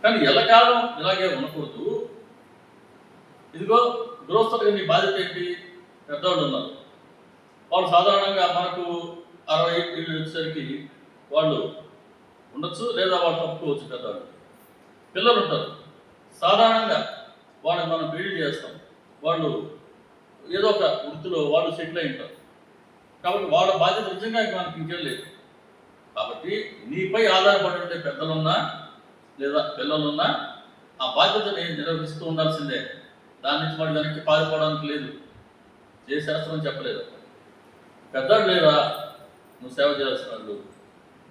కానీ ఎల్లకాలం ఇలాగే ఉండకూడదు. ఇదిగో గృహస్థులుగా నీ బాధ్యత ఏంటి? పెద్దవాళ్ళు ఉన్నారు, వాళ్ళు సాధారణంగా మనకు 60 ఏళ్ళు వచ్చేసరికి వాళ్ళు ఉండొచ్చు, లేదా వాళ్ళు తప్పుకోవచ్చు. పెద్దవాళ్ళు పిల్లలు ఉంటారు, సాధారణంగా వాళ్ళని మనం పెళ్లి చేస్తాం, వాళ్ళు ఏదో ఒక వృత్తిలో వాళ్ళు సెటిల్ అయి ఉంటారు. కాబట్టి వాళ్ళ బాధ్యత నిజంగా మనకి ఇంకేం లేదు. కాబట్టి నీపై ఆధారపడి ఉండే పెద్దలున్నా లేదా పిల్లలున్నా ఆ బాధ్యతని నిర్వహిస్తూ ఉండాల్సిందే. దాని నుంచి వాడు వెనక్కి పారిపోవడానికి లేదు. ఏ శాస్త్రం చెప్పలేదు. పెద్దవాళ్ళు లేదా నువ్వు సేవ చేయాల్సిన వాళ్ళు,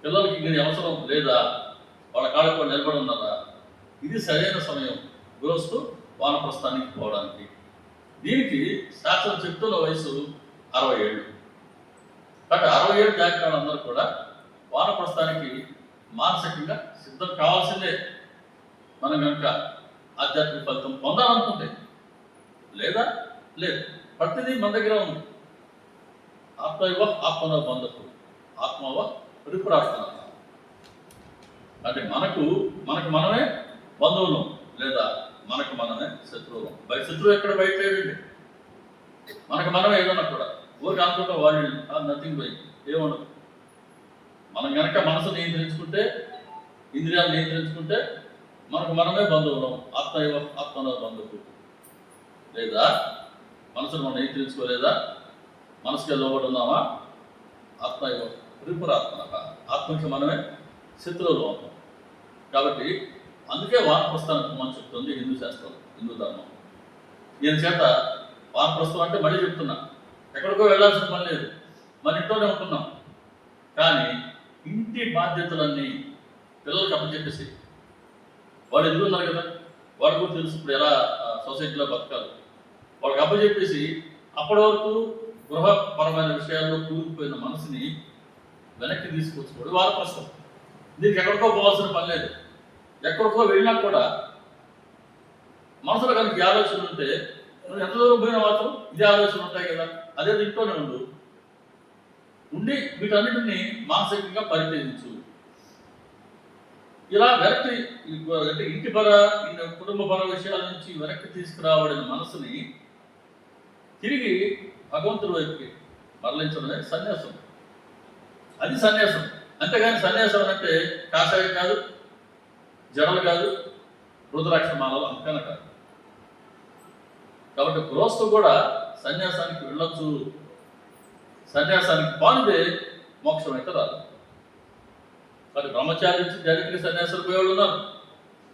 పిల్లలకి దీని అవసరం లేదా, వాళ్ళ కాళ్ళకు నిలబడి ఉన్నారా? ఇది సరైన సమయం గృహస్థు వానప్రస్థానికి పోవడానికి. దీనికి శాస్త్రం చెప్తున్న వయసు 60 ఏళ్ళు. కాబట్టి 60 ఏళ్ళు దాటిన వాళ్ళందరూ కూడా వానప్రస్థానికి మానసికంగా సిద్ధం కావాల్సిందే. మనం కనుక ఆధ్యాత్మిక ఫలితం పొందాలనుకుంటే, లేదా లేదు. ప్రతిదీ మన దగ్గర ఉంది. ఆత్మవ ఆత్మనవ బంధువు, ఆత్మవ రిపురాత్మ. అంటే మనకు మనమే బంధువులు, లేదా మనకు మనమే శత్రువులు. శత్రువు ఎక్కడ బయట లేదండి. మనకు మనమే ఏదన్నా కూడా ఊరికి అనుకుంటా వాళ్ళు నథింగ్ పోయి ఏమన్నా. మనం కనుక మనసు నియంత్రించుకుంటే, ఇంద్రియాలు నియంత్రించుకుంటే మనకు మనమే బంధువులం. ఆత్మనవ బంధువు. లేదా మనసును మనం నియంత్రించుకోలేదా, మనసుకే లోబడి ఉన్నామా, ఆత్మయవ రిపురాత్మ, ఆత్మకి మనమే శత్రువులు అవుతాం. కాబట్టి అందుకే వానప్రస్థానం మనం చెప్తుంది హిందూ శాస్త్రం, హిందూ ధర్మం. దీని చేత వానప్రస్థం అంటే మళ్ళీ చెప్తున్నా, ఎక్కడికో వెళ్ళాల్సిన పని లేదు, మన ఇంట్లోనే ఉంటున్నాం. కానీ ఇంటి బాధ్యతలన్నీ పిల్లలకు అప్పచెప్పేసి, వాడు ఎదుగున్నారు కదా, వాడు కూడా తెలుసు ఇప్పుడు ఎలా సొసైటీలో బతకాలి. వాళ్ళకి అప్పచెప్పేసి అప్పటి వరకు గృహపరమైన విషయాల్లో కూరుకుపోయిన మనసుని వెనక్కి తీసుకొచ్చుకోవడం వానప్రస్థం. దీనికి ఎక్కడికో పోవాల్సిన పని లేదు. ఎక్కడికో వెళ్ళినా కూడా మనసులో కనుక ఆలోచన ఉంటే, నువ్వు ఎంత దూరం పోయినా మాత్రం ఇదే ఆలోచన ఉంటాయి కదా. అదే ఇంట్లోనే ఉండి వీటన్నిటిని మానసికంగా పరిశీలించు. ఇలా వెనక్కి అంటే ఇంటిపర కుటుంబపర విషయాల నుంచి వెనక్కి తీసుకురాబడిన మనసుని తిరిగి భగవంతుడి వైపుకి మరలించడమే సన్యాసం. అది సన్యాసం. అంతేగాని సన్యాసం అంటే కాషాయం కాదు, జడలు కాదు, రుద్రాక్ష మాలలు అంకన కాదు. కాబట్టి గృహస్థు కూడా సన్యాసానికి వెళ్ళొచ్చు. సన్యాసానికి పానిదే మోక్షం అయితే రాదు. మరి బ్రహ్మచారి నుంచి డైరెక్ట్గా సన్యాసాలు పోయేవాళ్ళు ఉన్నారు.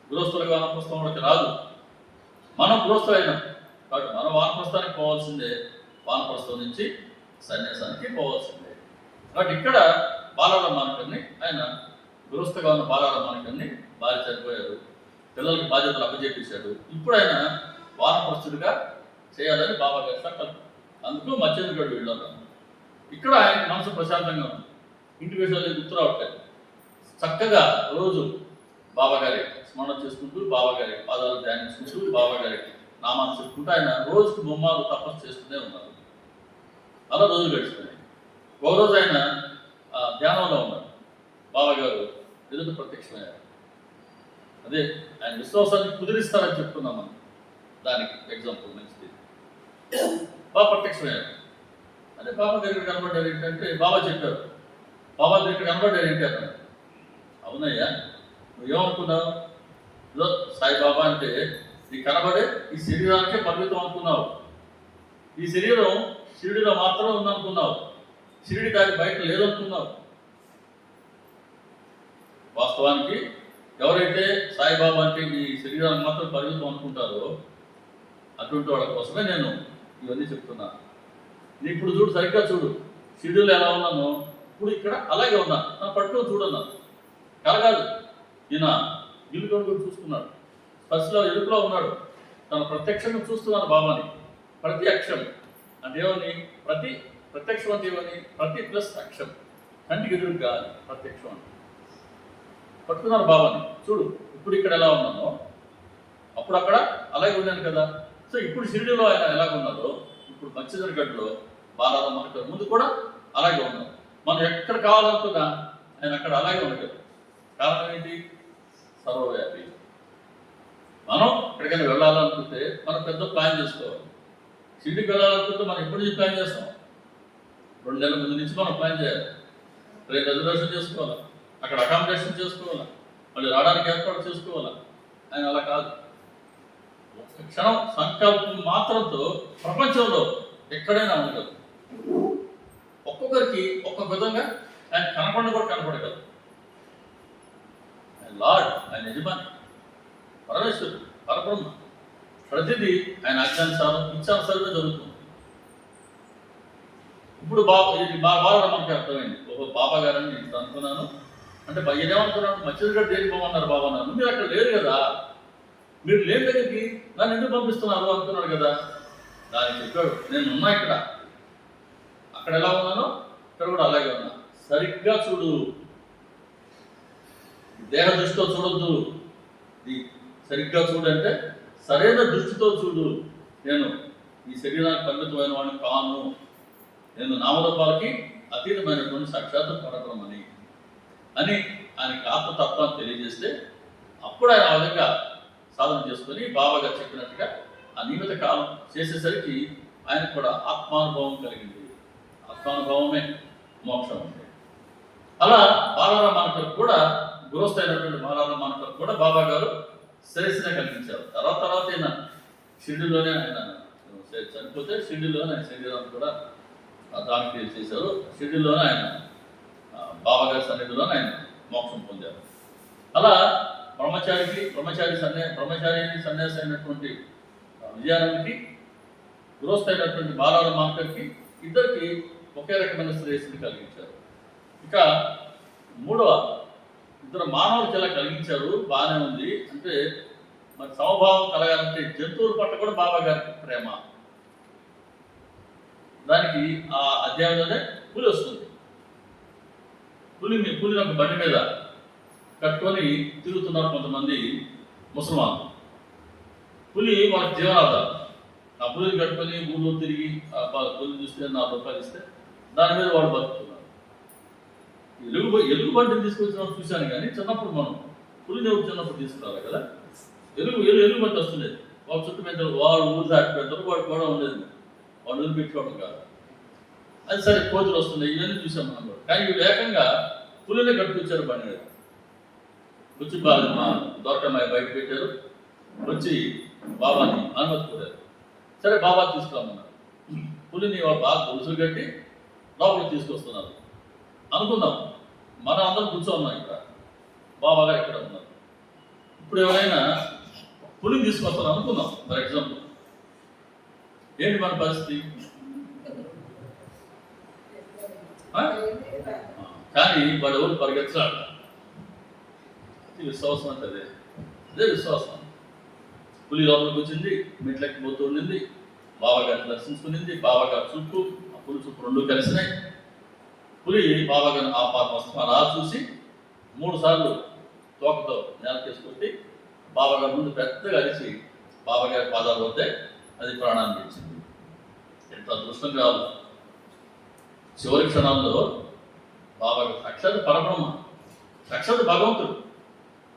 గృహస్థులకు వానప్రస్థంలోకి రాదు. మనం గృహస్థులు అయినాం కాబట్టి మనం వానప్రస్థానికి పోవాల్సిందే, వానప్రస్థం నుంచి సన్యాసానికి పోవాల్సిందే. కాబట్టి ఇక్కడ బాలాల మానకర్ని ఆయన గృహస్థగా ఉన్న బాలాల మానకర్ని భార్య చనిపోయారు, పిల్లలకి బాధ్యతలు అప్పచెప్పేశాడు. ఇప్పుడు ఆయన వానప్రస్థుడిగా చేయాలని బాబా గారి సంకల్పం. అందుకు మత్స్యేంద్రగడు వెళ్ళారు. ఇక్కడ ఆయన మనసు ప్రశాంతంగా ఉంది, ఇంటి విషయాలు గుర్తు రావట్లేదు. చక్కగా రోజు బాబాగారి స్మరణ చేసుకుంటూ, బాబాగారి పాదాలు ధ్యానించుకుంటూ, బాబాగారి నామాన్ని చెప్పుకుంటూ ఆయన రోజుకు బొమ్మలు తపస్సు చేస్తూనే ఉన్నారు. అలా రోజులు గడిచిపోయాయి. ఒక రోజు ఆయన ధ్యానంలో ఉన్నారు. బాబాగారు ఎదుట ప్రత్యక్షమయ్యారు. అదే ఆయన విశ్వాసాన్ని కుదిరిస్తారని చెప్తున్నాం మనం. దానికి ఎగ్జాంపుల్ మంచిది. బాబా ప్రత్యక్షమయ్యారు. అదే బాబా దగ్గర కనబడ్డారు ఏంటంటే, బాబా చెప్పారు, బాబా దగ్గర కనబడ్డారు ఏంటి అతను. అవునయ్యా, నువ్వేమనుకున్నావు? ఇదో సాయిబాబా అంటే నీకు కనబడే ఈ శరీరానికే పరిమితం అనుకున్నావు. ఈ శరీరం షిరిడిలో మాత్రమే ఉందనుకున్నావు. షిరిడి దాని బయట లేదనుకున్నావు. వాస్తవానికి ఎవరైతే సాయిబాబా అంటే ఈ శరీరానికి మాత్రం పరిమితం అనుకుంటారో అటువంటి వాళ్ళ కోసమే నేను ఇవన్నీ చెప్తున్నాను. నీ ఇప్పుడు చూడు, సరిగ్గా చూడు, షిరిడిలో ఎలా ఉన్నానో ఇప్పుడు ఇక్కడ అలాగే ఉన్నా, నా పట్టుకొని చూడన్నాను. కలగాదు. ఈయన ఇల్లు కూడా చూసుకున్నాడు, స్పర్శలో ఎరుపులో ఉన్నాడు, తన ప్రత్యక్షంగా చూస్తున్నాను బాబాని. ప్రతి అక్షం అంటే ఏమని, ప్రత్యక్షం అంటే ఏమని, ప్రతి ప్లస్ అక్షం, కంటికి ఎదురుగా ప్రత్యక్షం అంటే పట్టుకున్నాను బాబాని. చూడు ఇప్పుడు ఇక్కడ ఎలా ఉన్నానో అప్పుడు అక్కడ అలాగే ఉన్నాను కదా. సో ఇప్పుడు షిరిడిలో ఆయన ఎలాగ ఉన్నారో ఇప్పుడు మత్స్యేంద్రగఢ్లో బాలాల మనకు ముందు కూడా అలాగే ఉన్నారు. మనం ఎక్కడ కావాలనుకున్నా ఆయన అక్కడ అలాగే ఉండగలరు. కారణం ఏంటి? సర్వవ్యాపి. మనం ఎక్కడికైనా వెళ్ళాలనుకుంటే మనం పెద్ద ప్లాన్ చేసుకోవాలి. షిరిడీకి వెళ్ళాలనుకుంటే మనం ఎప్పటి నుంచి ప్లాన్ చేస్తాం? 2 నెలల ముందు నుంచి మనం ప్లాన్ చేయాలి. ట్రైన్ రిజర్వేషన్ చేసుకోవాలా, అక్కడ అకామిడేషన్ చేసుకోవాలా, మళ్ళీ రావడానికి ఏర్పాటు చేసుకోవాలా. ఆయన అలా కాదు. ఒక్క క్షణం సంకల్పం మాత్రంతో ప్రపంచంలో ఎక్కడైనా ఉండగలదు. ఒక్కొక్కరికి ఒక్కొక్క విధంగా ఆయన కనపడిన కూడా కనపడగలదు. ఆయన లార్డ్, ఆయన యజమాని, పరమేశ్వరుడు, పరబ్రహ్మ. ప్రతిదీ ఆయన ఆజ్ఞానుసారం ఇచ్చానుసారమే జరుగుతుంది. ఇప్పుడు ఇది బాగా మనకి అర్థమైంది. బాబా గారని నేను అనుకున్నాను అంటే ఏమనుకున్నాను, మధ్యలో దేనికి పోమన్నారు బాబా నన్ను, మీరు అక్కడ లేరు కదా, మీరు లేని దగ్గరికి నన్ను ఎందుకు పంపిస్తున్నారు అనుకున్నాడు కదా. దానికి చెప్పాడు, నేను ఉన్నా ఇక్కడ, అక్కడ ఎలా ఉన్నానో ఇక్కడ కూడా అలాగే ఉన్నా. సరిగ్గా చూడు, దేహ దృష్టితో చూడొద్దు, సరిగ్గా చూడు అంటే సరైన దృష్టితో చూడు. నేను ఈ శరీరానికి పరిమితమైన వాడిని కాను, నేను నామరూపాలకి అతీతమైనటువంటి సాక్షాత్ పరబ్రహ్మని అని ఆయనకి ఆత్మతత్వాన్ని తెలియజేస్తే అప్పుడు ఆయన ఆ విధంగా సాధన చేసుకొని బాబా గారు చెప్పినట్టుగా ఆ నియమిత కాలం చేసేసరికి ఆయనకు కూడా ఆత్మానుభవం కలిగింది. ఆత్మానుభవమే మోక్షం అంటే. అలా బాలారాం మానకర్ కూడా గృహస్థైనటువంటి బాలారాం మానకర్ కూడా బాబా గారు శ్రేయస్సునే కలిగించారు. తర్వాత ఆయన షిరిడీలోనే ఆయన చనిపోతే షిరిడీలోనే ఆయన శరీరాన్ని కూడా దానికి చేశారు. షిరిడీలోనే ఆయన బాబా గారి సన్నిధిలోనే ఆయన మోక్షం పొందారు. అలా బ్రహ్మచారి సన్యాసి అయినటువంటి విజయానందకి, గృహస్థైనటువంటి బాలారాం మానకర్కి ఇద్దరికి ఒకే రకమైన శ్రేయస్సుని కలిగించారు. ఇక మూడవ, ఇద్దరు మానవులకి ఎలా కలిగించారు బాగానే ఉంది అంటే, మరి సమభావం కలగాలంటే జంతువుల పట్ల కూడా బాబా గారికి ప్రేమ. దానికి ఆ అధ్యాయంలోనే పులి వస్తుంది. పులిని ఒక బండి మీద కట్టుకొని తిరుగుతున్నారు కొంతమంది ముసల్మాన్లు. పులి వాళ్ళకి జీవనాధారం. ఆ పులిని కట్టుకొని ఊళ్ళో తిరిగి ఆ పులిని చూస్తే 4 రూపాయలు ఇస్తే దాని మీద వాళ్ళు బతుకుతున్నారు. ఎలుగు బండిని తీసుకొచ్చిన చూశాను, కానీ చిన్నప్పుడు మనం పులిని ఎవరు చిన్నప్పుడు తీసుకురావాలి కదా, ఎలుగు బండి వస్తుండేది. వాళ్ళ చుట్టూ మీద వాళ్ళు ఊరు దాటి పెడతారు, వాడు కూడా ఉండేది, వాళ్ళు ఊరు పెట్టుకోవడం కాదు. అది సరే, కోతులు వస్తున్నాయి, ఇవన్నీ చూసాం మనం కూడా. కానీ వీళ్ళు ఏకంగా పులినే కట్టుకొచ్చారు బండి మీద. వచ్చి మా దొరకమ్మాయి బయట పెట్టారు, వచ్చి బాబాని అనుమతి కోరారు. సరే, బాబా తీసుకురామన్నారు. పులిని బాగా గొలుసులు కట్టి లోపలికి తీసుకొస్తున్నారు. అనుకుందాం, మనం అందరం కూర్చోన్నాం ఇక్కడ, బాబా గారు ఇక్కడ ఉన్నారు. ఇప్పుడు ఎవరైనా పులిని తీసుకొస్తాను అనుకుందాం ఫర్ ఎగ్జాంపుల్, ఏంటి మన పరిస్థితి? కానీ వాడు ఎవరు పరిగెత్తాడు. విశ్వాసం అంటే అదే విశ్వాసం. పులి లోపలికి వచ్చింది, మెట్లకి పోతూ ఉండింది, బాబా గారిని దర్శించుకునింది. బాబా గారు చుట్టూ, ఆ పులి చుట్టూ 2 కలిసినాయి. పులి బాబా గారిని అలా చూసి 3 సార్లు తోకతో నేల తీసుకొట్టి బాబా గారి ముందు పెద్దగా అరిచి బాబా గారి పాదాలు వద్దే అది ప్రాణాన్ని ఇచ్చింది. ఎంత అదృష్టం కావాలి. చివరి క్షణాల్లో బాబా గారు సాక్షాత్ పరబ్రహ్మ, సాక్షాత్ భగవంతుడు,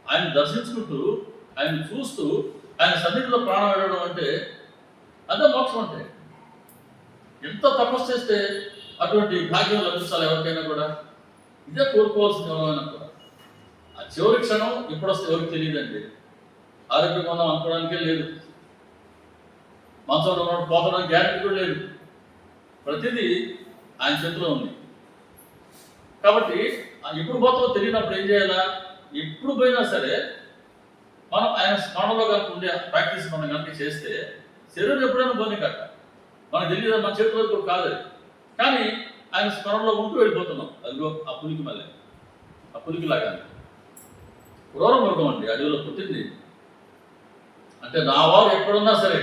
ఆయన దర్శించుకుంటూ, ఆయన చూస్తూ, ఆయన సన్నిధిలో ప్రాణం వెళ్ళడం అంటే అదే మోక్షం. అంటే ఎంత తపస్సు చేస్తే అటువంటి భాగ్యం లభించాలి ఎవరికైనా కూడా. ఇదే కోరుకోవాల్సింది ఎవరైనా కూడా. ఆ చివరి క్షణం ఎప్పుడు వస్తే ఎవరికి తెలియదండి. ఆరోగ్యంగా ఉందాం అనుకోవడానికే లేదు, మంచంలో ఉన్నప్పుడు పోతడానికి గ్యారెంటీ కూడా లేదు. ప్రతిదీ ఆయన చేతిలో ఉంది. కాబట్టి ఎప్పుడు పోతామో తెలియనప్పుడు ఏం చేయాలా? ఎప్పుడు పోయినా సరే మనం ఆయన స్మరణలో కనుక ఉండే ప్రాక్టీస్ మనం కనుక చేస్తే శరీరం ఎప్పుడైనా పోనీ కట్ట మనకు తెలియదు, మన చేతిలో కూడా కాదు. కానీ ఆయన స్మరణలో ఉంటూ వెళ్ళిపోతున్నాం. అదిగో ఆ పులికి, మళ్ళీ ఆ పులికి లాగా క్రూర మృగం అండి, అడవిలో పుట్టింది. అంటే నా వారు ఎక్కడున్నా సరే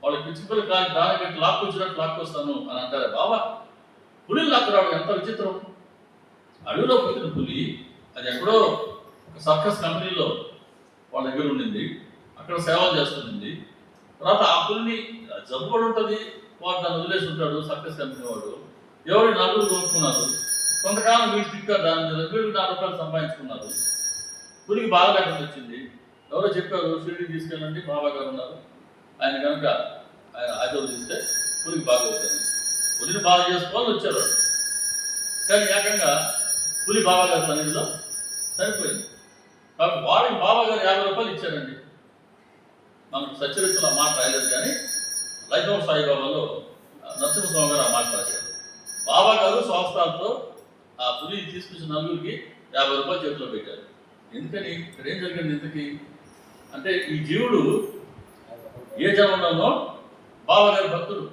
వాళ్ళకి పిచ్చిపిల్ల కానీ దాని కట్టి లాక్కొచ్చినట్టు లాక్కొస్తాను అని అంటారే బాబా. పులిని లాక్కురావడం ఎంత విచిత్రం. అడవిలో పుట్టిన పులి అది ఎక్కడో ఒక సర్కస్ కంపెనీలో వాళ్ళ దగ్గర ఉండింది, అక్కడ సేవలు చేస్తుంది. తర్వాత ఆ పులిని జబ్బు కూడా ఉంటుంది, వాడు దాన్ని వదిలేసి ఉంటాడు సర్కస్ కంపెనీ వాడు. ఎవరు 4 కొనుక్కున్నారు, కొంతకాలం వీళ్ళు తిట్టారు, దాని మీద వీళ్ళు 4 రూపాయలు సంపాదించుకున్నారు. పులికి బాగా లేకుండా వచ్చింది. ఎవరో చెప్పారు షిరిడి తీసుకెళ్ళండి, బాబా గారు ఉన్నారు, ఆయన కనుక ఆయన ఆశీర్వదిస్తే పులికి బాగా అవుతుంది. పులిని బాగా చేసుకోవాలని వచ్చారు, కానీ ఏకంగా పులి బాబా గారి సన్నిధిలో సరిపోయింది. కాబట్టి వాడికి బాబా గారు 50 రూపాయలు ఇచ్చారండి. మనకు సచ్చరిత్రలో మాట రాయలేదు, కానీ లైఫ్ సాయిబాబాలో నరసింహస్వామి గారు ఆ మాట రాశారు. బాబా గారు స్వహస్తాలతో ఆ పులిని తీసుకొచ్చిన నలుగురికి 50 రూపాయలు చేతిలో పెట్టారు. ఎందుకని? ఇక్కడ ఏం జరిగింది ఇంతకీ అంటే, ఈ జీవుడు ఏ జన్మలోనో బాబా గారి భక్తుడు.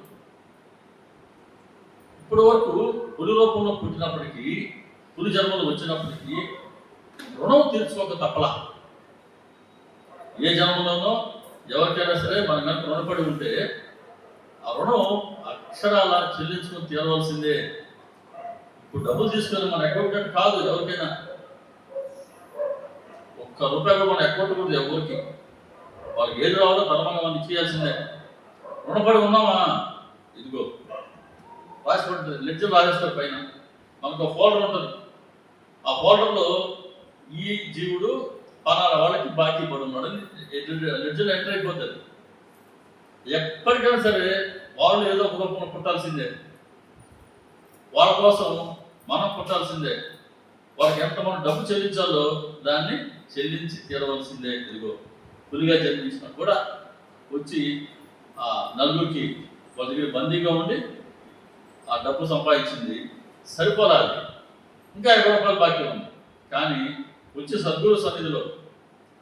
ఇప్పటి వరకు పులి రూపంలో పుట్టినప్పటికీ, పులి జన్మలు వచ్చినప్పటికీ రుణం తీర్చుకోక తప్పలా. ఏ జన్మలోనో ఎవరికైనా సరే మనం కనుక రుణపడి ఉంటే ఆ రుణం అక్షరాల చెల్లించుకొని తీరవలసిందే. ఇప్పుడు డబ్బులు తీసుకొని మన అకౌంట్ కాదు, ఎవరికైనా ₹1 కూడా మన అకౌంట్ కూడా ఎవరికి, వాళ్ళకి ఏది రావాలో ధర్మంగా మనం ఇచ్చేయాల్సిందే. రుణపడి ఉన్నామా, ఇదిగో రాసిపడుతుంది, లెడ్జర్ రాసేస్తారు పైన, మనకు ఒక ఫోల్డర్ ఉంటుంది. ఆ ఫోల్డర్లో ఈ జీవుడు పలానా వాళ్ళకి బాకీ పడి ఉన్నాడు లెడ్జర్ ఎంటర్ అయిపోతుంది. ఎప్పటికైనా సరే వాళ్ళు ఏదో ఒక రూపంలో పుట్టాల్సిందే, వాళ్ళ కోసం మనం పుట్టాల్సిందే. వాళ్ళకి ఎంత మనం డబ్బు చెల్లించాలో దాన్ని చెల్లించి తీరవలసిందే. ఇదిగో పులిగా జన్మించిన కూడా వచ్చి ఆ నలుగురికి వాళ్ళ దగ్గర బందీగా ఉండి ఆ డబ్బు సంపాదించింది సరిపోలాలి, ఇంకా 50 రూపాయలు బాకీ ఉంది. కానీ వచ్చి సద్గురు సన్నిధిలో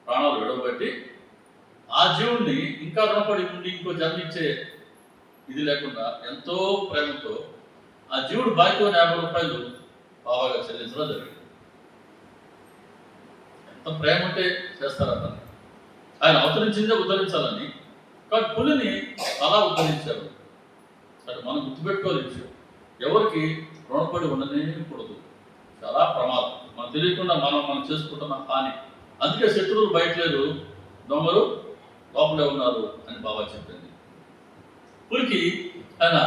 ప్రాణాలు విడవబట్టి ఆ జీవుడిని ఇంకా రుణపడి ఉండి ఇంకో జన్మించే ఇది లేకుండా ఎంతో ప్రేమతో ఆ జీవుడు బాకీ ఉన్న 50 రూపాయలు బాబాగా చెల్లించడం జరిగింది. ఎంత ప్రేమ ఉంటే చేస్తారన్న. ఆయన అవతరించిందే ఉద్ధరించాలని, కానీ పులిని అలా ఉద్ధరించారు. అంటే మనం గుర్తుపెట్టుకోవాలి విషయం, ఎవరికి రుణపడి ఉండనేకూడదు, చాలా ప్రమాదం. మనం తెలియకుండా మనం చేసుకుంటున్న హాని. అందుకే శత్రువులు బయట లేరు, దొంగలు లోపలే ఉన్నారు అని బాబా చెప్పింది. పులికి ఆయన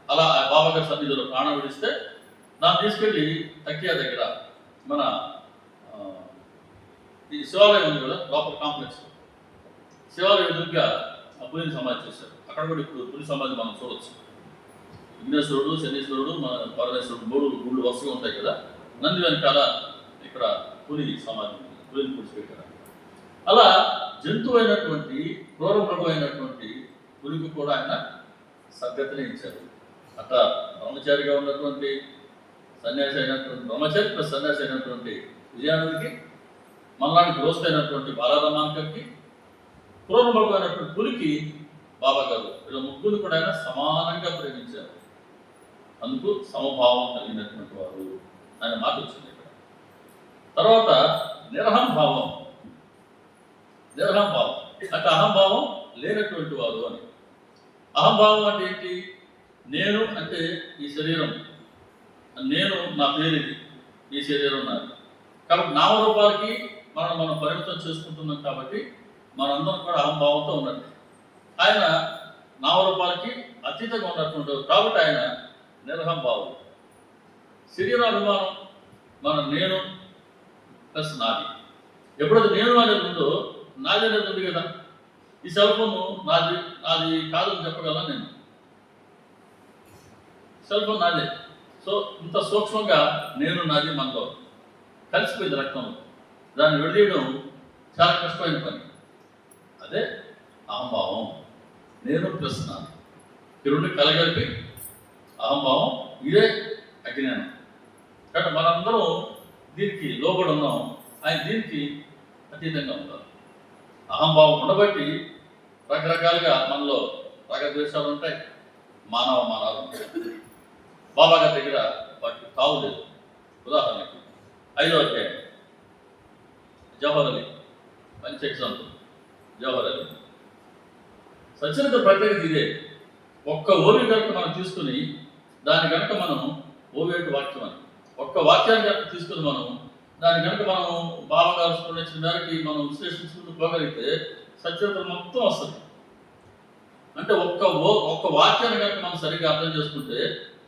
అలా బాబా గారి సన్నిధిలో ప్రాణం విడిస్తే దాన్ని తీసుకెళ్ళి తక్కియా దగ్గర మన ఈ శివాలయం ఉంది కదా, లోపల కాంప్లెక్స్, శివాలయం ఎదురుగా ఆ పులిని సమాధి చేశారు. అక్కడ కూడా ఇప్పుడు పులి సమాధి మనం చూడవచ్చు. విఘ్నేశ్వరుడు, శనీశ్వరుడు, మన పరమేశ్వరుడు, 3 గుళ్ళు వరుసగా ఉంటాయి కదా. నంది వెనకాల ఇక్కడ పులి సమాధి, పులిని పూడ్చిపెట్టారు. అలా జంతువు అయినటువంటి, క్రూర మృగం అయినటువంటి పులికి కూడా ఆయన సద్గతిని ఇచ్చారు. అట్లా బ్రహ్మచారిగా ఉన్నటువంటి సన్యాసి అయినటువంటి, బ్రహ్మచారి ప్లస్ సన్యాసి అయినటువంటి విజయానందకి, మనలాంటి గృహస్థ అయినటువంటి బాలారామాంకర్కి, క్రూర మృగం అయినటువంటి పులికి బాబా గారు వీళ్ళ ముగ్గురు కూడా ఆయన సమానంగా ప్రేమించారు. అందుకు సమభావం కలిగినటువంటి వారు ఆయన మాట వచ్చింది ఇక్కడ. తర్వాత నిరహంభావం. నిరహంభావం అంటే అహంభావం లేనటువంటి వారు అని. అహంభావం అంటే ఏంటి? నేను అంటే ఈ శరీరం, నేను నా పేరు ఇది, ఈ శరీరం నాది. కాబట్టి నామరూపాలకి మనం పరిమితం చేసుకుంటున్నాం. కాబట్టి మనందరం కూడా అహంభావంతో ఉన్నట్టు. ఆయన నామరూపాలకి అతీతంగా ఉన్నటువంటి, కాబట్టి ఆయన నిరహంభావం. శరీరాభిమానం మన నేను ప్లస్ నాది. ఎప్పుడైతే నేను అనేది ఉందో నాది అనేది ఉంది కదా. ఈ సెల్ ఫోన్ నాది కాదని చెప్పగలను నేను, సెల్ ఫోన్ నాదే. సో ఇంత సూక్ష్మంగా నేను నాది మనలో కలిసిపోయింది రక్తంలో. దాన్ని విడదీయడం చాలా కష్టమైన పని. అదే అహంభావం, నేను ప్లస్ నాది. ఈ రెండు కలగలిపి అహంభావం, ఇదే అజ్ఞానం. కాబట్టి మనందరం దీనికి లోబడి ఉన్నాం, ఆయన దీనికి అతీతంగా ఉంటారు. అహంభావం ఉండబట్టి రకరకాలుగా మనలో రాగద్వేషాలు ఉంటాయి, మానవాలు ఉంటాయి. బాబా గారి దగ్గర వాటికి తావు లేదు. ఉదాహరణకి 5వ అధ్యాయం జవహర్ అలీ, మంచి ఎగ్జాంపుల్. జవహర్ అలీ సచరిత ప్రత్యేకత ఇదే. ఒక్క ఓవి కనుక మనం తీసుకుని దాని కనుక మనం ఓవేటు వాక్యం అని ఒక్క వాక్యాన్ని కనుక తీసుకుని మనం దాని కనుక మనం బాబా గారు స్ఫురించిన మేరకి మనం విశ్లేషించుకుంటూ పోగలిగితే సచరిత మొత్తం వస్తుంది. అంటే ఒక్క వాక్యాన్ని కనుక మనం సరిగ్గా అర్థం చేసుకుంటే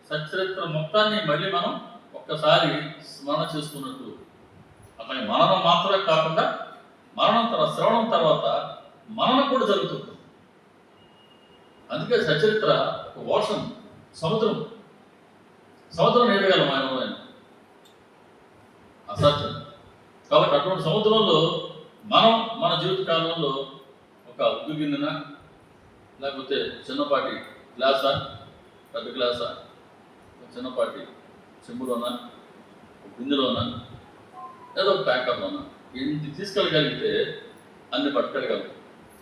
సచరిత్ర మొత్తాన్ని మళ్ళీ మనం ఒక్కసారి స్మరణ చేసుకున్నట్టు. అట్లాగే మననం మాత్రమే కాకుండా శ్రవణం తర్వాత మననం కూడా జరుగుతుంది. అందుకే సచరిత్ర ఒక ఓషన్, సముద్రం ఎదగలం ఆయన అసాధ్యం. కాబట్టి అటువంటి సముద్రంలో మనం మన జీవిత కాలంలో ఒక ఉగ్గు గిన్నెన, లేకపోతే చిన్నపాటి గ్లాసా, పెద్ద గ్లాసా, చిన్నపాటి చెంబులోనా, బిందులోనా, ఏదో ఒక ప్యాకర్లోనా ఎన్ని తీసుకెళ్ళగలిగితే అన్ని పట్టుకెళ్ళగలం.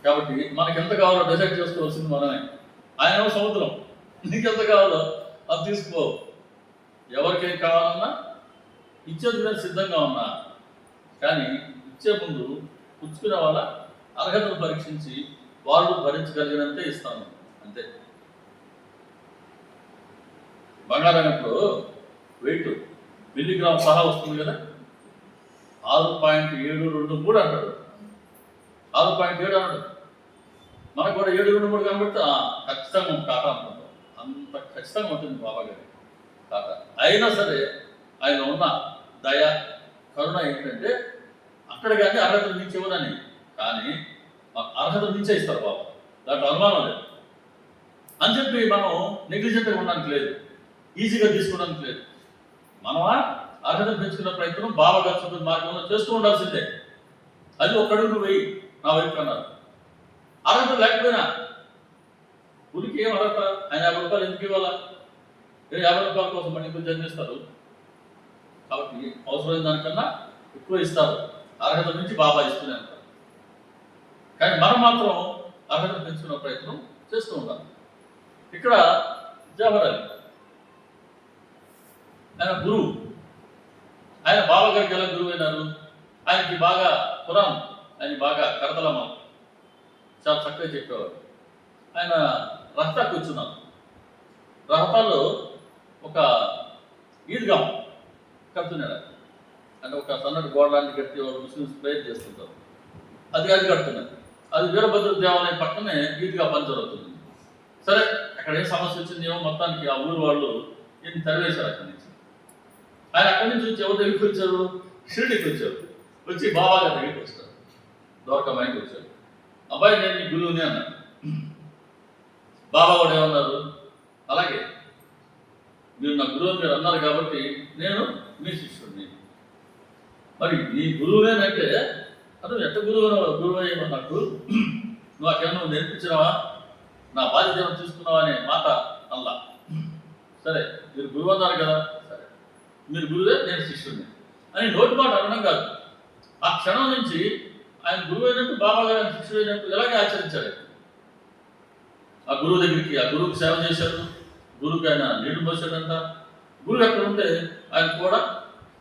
కాబట్టి మనకి ఎంత కావాలో డిసైడ్ చేసుకోవాల్సింది మనమే. ఆయన సముద్రం, నీకెంత కావాలో అది తీసుకో. ఎవరికేం కావాలన్నా ఇచ్చేందుకు నేను సిద్ధంగా ఉన్నా, కానీ ఇచ్చే ముందు పుచ్చుకునే వాళ్ళ అర్హతను పరీక్షించి వాళ్ళు భరించగలిగినంతే ఇస్తాను, అంతే. బంగారం ఇప్పుడు వెయిట్ మిల్లీగ్రామ్ సహా వస్తుంది కదా, 6.723 అంటాడు, 6.7 అన్నాడు. మనకు కూడా 723 కనబడితే ఖచ్చితంగా కాటా అనుకుంటాం. అంత ఖచ్చితంగా ఉంటుంది బాబా గారి కాటా. అయినా సరే ఆయన ఉన్న దయ, కరుణ ఏంటంటే అక్కడ కానీ అర్హతలు మించి ఇవ్వదని, కానీ అర్హతలు మించే ఇస్తారు బాబా, దాంట్లో అనుమానం లేదు. అని చెప్పి మనం నెగ్లిజెంట్గా ఉండడానికి లేదు, ఈజీగా తీసుకోవడానికి లేదు. మనమా అర్హతలు పెంచుకునే ప్రయత్నం బాబా గారు చూపిన మార్గంలో చేస్తూ ఉండాల్సిందే. అది ఒక్కడు నువ్వు వెయ్యి నా వైపు అన్నారు. అర్హత లేకపోయినా ఊరికి ఏం అర్హత, ఆయన 50 రూపాయలు ఎందుకు ఇవ్వాలా? 50 రూపాయల కోసం మళ్ళీ ఇంకొంచెం జన్మిస్తారు. కాబట్టి అవసరమైన దానికన్నా ఎక్కువ ఇస్తారు, అర్హత నుంచి బాబా ఇస్తూనే ఉంటారు. కానీ మనం మాత్రం అర్హత పెంచుకునే ప్రయత్నం చేస్తూ ఉంటాం. ఇక్కడ జవహర్ అలీ ఆయన గురువు, ఆయన బాబా గారికి ఎలా గురువు అయినారు? ఆయనకి బాగా ఖురాన్, ఆయన బాగా కరతలమా చాలా చక్కగా చెప్పేవారు. ఆయన రహతా కూర్చున్నారు. రహతాలో ఒక ఈద్గా కడుతున్నాడు, అంటే ఒక సన్నటి గోడలాంటి కట్టి ముస్లిమ్స్ ప్రేయర్ చేస్తుంటారు, అది కడుతున్నారు. అది వీరభద్ర దేవాలయం పక్కనే ఈద్గా పని జరుగుతుంది. సరే, అక్కడ ఏం సమస్య వచ్చిందేమో మొత్తానికి ఆ ఊరు వాళ్ళు ఈయన తరివేశారు అక్కడి నుంచి. ఆయన అక్కడి నుంచి వచ్చి ఎవరి దగ్గరికి వచ్చారు? షిరిడికి వచ్చారు. వచ్చి బాబా గారి దగ్గరికి వచ్చారు, ద్వారకామాయికి వచ్చారు. అబ్బాయి నేను నీ గురువుని అన్నాడు. బాబా కూడా ఏమన్నారు? అలాగే మీరు నా గురువు మీరు అన్నారు కాబట్టి నేను మీ శిష్యుడిని. మరి నీ గురువునేనంటే అది ఎట్ట గురువు అయ్యేమో నాకు, నువ్వు అకేమో నేర్పించినావా, నా బాధ్యత తీసుకున్నావా అనే మాట అల్లా. సరే మీరు గురువు అన్నారు కదా, సరే మీరు గురువే నేను శిష్యుడిని అని నోటి మాట అనడం కాదు. ఆ క్షణం నుంచి ఆయన గురువు అయినట్టు, బాబా గారు ఆయన శిష్యుడు అయినట్టు ఎలాగే ఆచరించారు. ఆ గురువు దగ్గరికి, ఆ గురువుకి సేవ చేశారు, గురువుకి ఆయన నీళ్లు పోసాడంట. గురువు ఎక్కడ ఉంటే ఆయన కూడా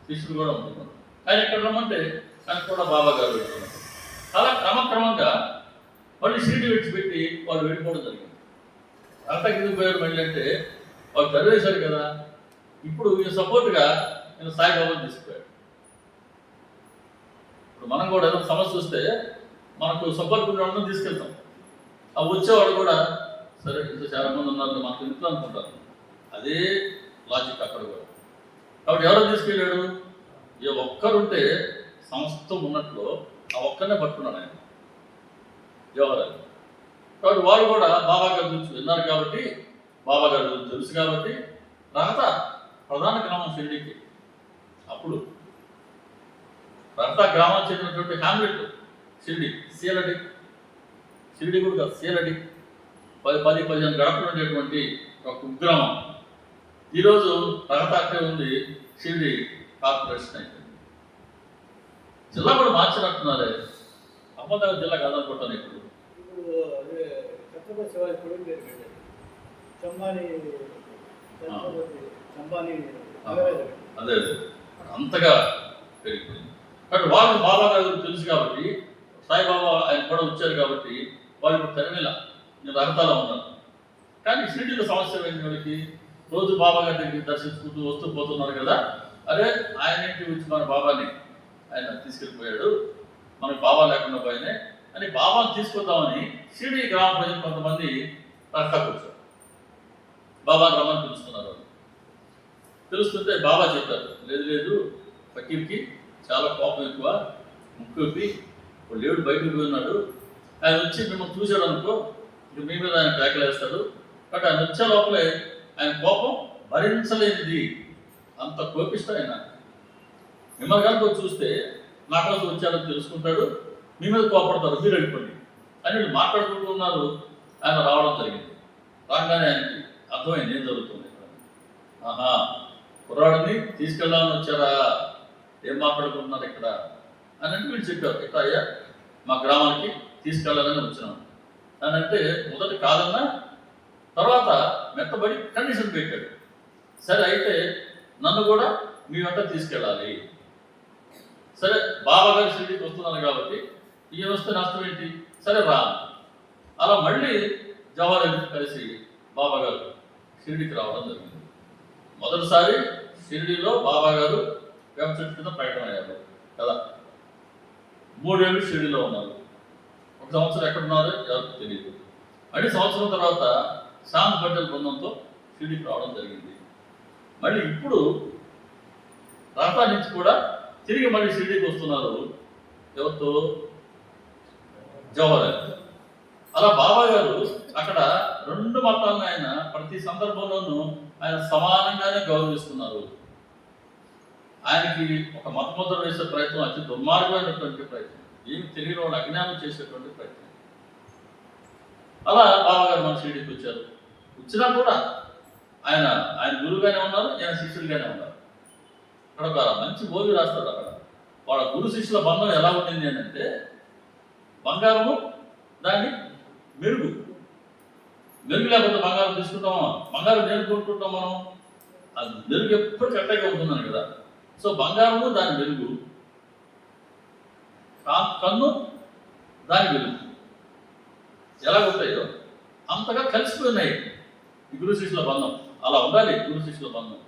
శిష్యుడు కూడా ఉంటున్నారు. ఆయన ఎక్కడ రమ్మంటే ఆయన కూడా బాబా గారు పెట్టుకున్నారు. అలా క్రమక్రమంగా మళ్ళీ షిరిడి విడిచిపెట్టి వాళ్ళు వెళ్ళిపోవడం జరిగింది. అంతకు ఎందుకు పోయారు మళ్ళీ అంటే, వాళ్ళు చదివేశారు కదా, ఇప్పుడు ఈయన సపోర్ట్గా నేను సాయిబాబాని తీసుకుపోయాడు. ఇప్పుడు మనం కూడా ఏదైనా సమస్య వస్తే మనకు సపోర్ట్ ఉండడం తీసుకెళ్తాం. ఆ వచ్చేవాడు కూడా సరే ఇంత చాలా మంది ఉన్నారు మనకు ఇంట్లో అనుకుంటారు. అదే లాజిక్ అక్కడ కూడా. కాబట్టి ఎవరో తీసుకెళ్ళాడు? ఏ ఒక్కరుంటే సమస్తం ఉన్నట్లు ఆ ఒక్కరినే పట్టుకున్నాడు ఆయన, జవహర్ అలీ. కాబట్టి వాళ్ళు కూడా బాబా గారి గురించి విన్నారు కాబట్టి, బాబా గారి గురించి తెలుసు కాబట్టి, రహతా ప్రధాన గ్రామం షిరిడికి. అప్పుడు రహతా గ్రామానికి చెందినటువంటి హ్యామ్లెట్ షిరిడి, సీలడి, షిరిడి కూడా కాదు సీలడి, 10-15 గడపలు ఉండేటువంటి ఒక కుగ్రామం. ఈరోజు రహతాకే ఉంది, షిరిడి కార్పొరేషన్ అయిపోయింది. జిల్లా కూడా మార్చినట్టున్నారే, అహ్మదాబాద్ జిల్లా కాదనుకుంటాను ఇప్పుడు. అదే అంతగా పెరిగిపోయింది. కాబట్టి వాళ్ళు బాబా గారు తెలుసు కాబట్టి, సాయిబాబా ఆయన కూడా వచ్చారు కాబట్టి వాళ్ళు ఇప్పుడు తెరమేల నేను రహతాలో ఉన్నాను. కానీ షిరిడీలో సమస్య ఏంటి? వాళ్ళకి రోజు బాబా గారి దగ్గరికి దర్శించుకుంటూ వస్తూ పోతున్నారు కదా, అరే ఆయన ఏంటి వచ్చి మన బాబాని ఆయన తీసుకెళ్ళిపోయాడు, మనకి బాబా లేకుండా పోయినే అని బాబాని తీసుకొద్దామని షిరిడి గ్రామ ప్రజలు కొంతమంది రహతాకు వచ్చారు. బాబాని రమ్మని పిలుస్తున్నారు. తెలుస్తుంటే బాబా చెప్పారు, లేదు లేదు ఫకీర్కి చాలా కోపం ఎక్కువ, ముక్కుకి ఇప్పుడు లేడు, బయటకు పోయి ఉన్నాడు. ఆయన వచ్చి మిమ్మల్ని చూశాడు అనుకో, ఇక మీ మీద ఆయన కేకలు వేస్తాడు. బట్ ఆయన వచ్చే లోపలే ఆయన కోపం భరించలేనిది, అంత కోపిష్ట ఆయన. మిమ్మల్ని కనుక చూస్తే నా కోసం వచ్చారని తెలుసుకుంటాడు, మీ మీద కోపడతారు, మీరు వెళ్ళిపోండి అని వీళ్ళు మాట్లాడుకుంటూ ఉన్నారు. ఆయన రావడం జరిగింది. రాగానే ఆయనకి అర్థమైంది ఏం జరుగుతుంది. ఆహా, కుర్రాడిని తీసుకెళ్ళాలని వచ్చారా, ఏం మాట్లాడుకుంటున్నారు ఇక్కడ అని అంటే వీళ్ళు చెప్పారు, ఇట్లా అయ్యా మా గ్రామానికి తీసుకెళ్ళాలని వచ్చినాం అని అంటే మొదటి కాదన్నా, తర్వాత మెత్తబడి కండిషన్ పెట్టాడు. సరే అయితే నన్ను కూడా మీ వెంట తీసుకెళ్ళాలి. సరే బాబాగారు షిరిడీకి వస్తున్నారు కాబట్టి ఈయన వస్తే నష్టం ఏంటి, సరే రా. అలా మళ్ళీ జవహర్ కలిసి బాబాగారు షిరిడీకి రావడం జరిగింది. మొదటిసారి షిరిడీలో బాబాగారు వేప చెట్టు కింద ప్రకటన అయ్యారు కదా. 3 ఏళ్ళు షిరిడీలో ఉన్నారు. 1 సంవత్సరం ఎక్కడున్నారో ఎవరికి తెలియదు. మళ్ళీ సంవత్సరం తర్వాత శ్యామ్ పటేల్ బృందంతో షిరిడీకి రావడం జరిగింది. మళ్ళీ ఇప్పుడు రాతా నుంచి కూడా తిరిగి మళ్ళీ షిరిడీకి వస్తున్నారు. ఎవరితో? జవహర్. అలా బాబా గారు అక్కడ 2 మతాలను ఆయన ప్రతి సందర్భంలోనూ ఆయన సమానంగానే గౌరవిస్తున్నారు. ఆయనకి ఒక మతముద్ర వేసే ప్రయత్నం అతి దుర్మార్గమైనటువంటి ప్రయత్నం, ఏమి తెలియని వాళ్ళు అజ్ఞానం చేసేటువంటి ప్రయత్నం. అలా బాబా గారు మన షిరిడీకి వచ్చారు. వచ్చినా కూడా ఆయన గురువుగానే ఉన్నారు, ఆయన శిష్యులుగానే ఉన్నారు. అక్కడ ఒక మంచి బోధి రాస్తాడు. అక్కడ వాళ్ళ గురు శిష్యుల బంధం ఎలా ఉండింది అని అంటే, బంగారము దాన్ని మెరుగు లేకపోతే బంగారం తీసుకుంటామా, బంగారం దేని కొనుక్కుంటాం మనం, అది మెరుగు ఎప్పుడు కట్టగా ఉంటుందని కదా. సో బంగారము దాని వెలుగు, కన్ను దాని వెలుగు ఎలా ఉంటాయో అంతగా కలిసిపోయినాయి ఈ గురు శిష్యుల బంధం. అలా ఉండాలి గురు శిష్యుల బంధం.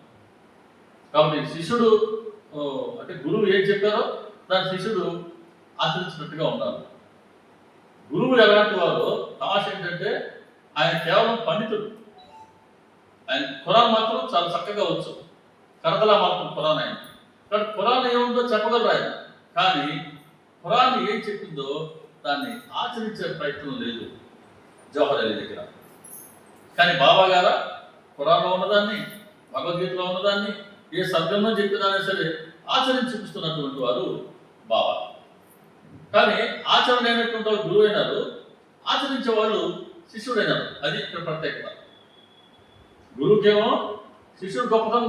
కాబట్టి శిష్యుడు అంటే గురువు ఏం చెప్పారో దాని శిష్యుడు ఆచరించినట్టుగా ఉండాలి. గురువు ఎలాంటి వారు, తమాష ఏంటంటే ఆయన కేవలం పండితుడు. ఆయన ఖురాన్ మాత్రం చాలా చక్కగా వచ్చు, కరతలా మాత్రం ఖురాన్ ఆయన. కానీ ఖురాన్ ఏముందో చెప్పగలరు ఆయన, కానీ ఖురాన్ ఏం చెప్పిందో దాన్ని ఆచరించే ప్రయత్నం లేదు జవహర్ అలీ దగ్గర. కానీ బాబా గారు ఖురాన్లో ఉన్నదాన్ని, భగవద్గీతలో ఉన్నదాన్ని, ఏ సద్గమనం చెప్పినా సరే ఆచరించి చూపిస్తున్నటువంటి వారు బాబా. కానీ ఆచరణ అయినటువంటి వాళ్ళు గురువు అయినారు, ఆచరించే వాళ్ళు శిష్యుడైనారు. అది ఇక్కడ ప్రత్యేకత. గురువుకేమో శిష్యుడు గొప్పతనం